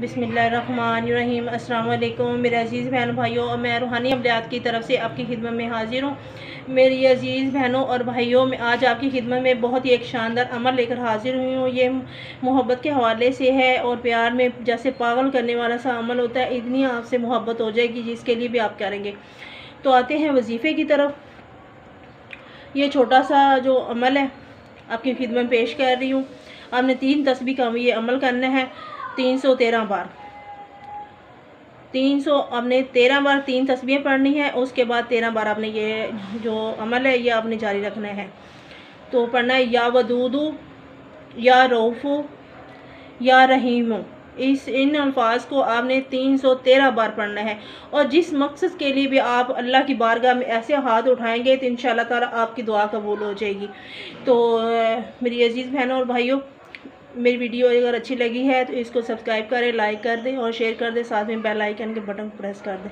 बिस्मिल्लाहिर्रहमानिर्रहीम। अस्सलाम वालेकुम मेरे अज़ीज़ बहनों भाइयों, और मैं रूहानी अमलियात की तरफ से आपकी खिदमत में हाजिर हूँ। मेरी अज़ीज़ बहनों और भाइयों, मैं आज आपकी खिदमत में बहुत ही एक शानदार अमल लेकर हाजिर हुई हूँ। ये मोहब्बत के हवाले से है और प्यार में जैसे पागल करने वाला सा अमल होता है, इतनी आपसे मोहब्बत हो जाएगी जिसके लिए भी आप करेंगे। तो आते हैं वजीफ़े की तरफ। ये छोटा सा जो अमल है आपकी खिदमत में पेश कर रही हूँ। आपने 3 तस्बीह का ये अमल करना है 313 बार। 300 आपने 13 बार 3 तस्बीहें पढ़नी है। उसके बाद 13 बार आपने ये जो अमल है ये आपने जारी रखना है। तो पढ़ना है या वदूदू, या रऊफ़ू, या रहीमू। इन अल्फाज को आपने 313 बार पढ़ना है। और जिस मकसद के लिए भी आप अल्लाह की बारगाह में ऐसे हाथ उठाएंगे तो इंशाअल्लाह ताला आपकी दुआ कबूल हो जाएगी। तो मेरी अजीज़ बहनों और भाइयों, मेरी वीडियो अगर अच्छी लगी है तो इसको सब्सक्राइब करें, लाइक कर दें और शेयर कर दें, साथ में बेल आइकन के बटन प्रेस कर दें।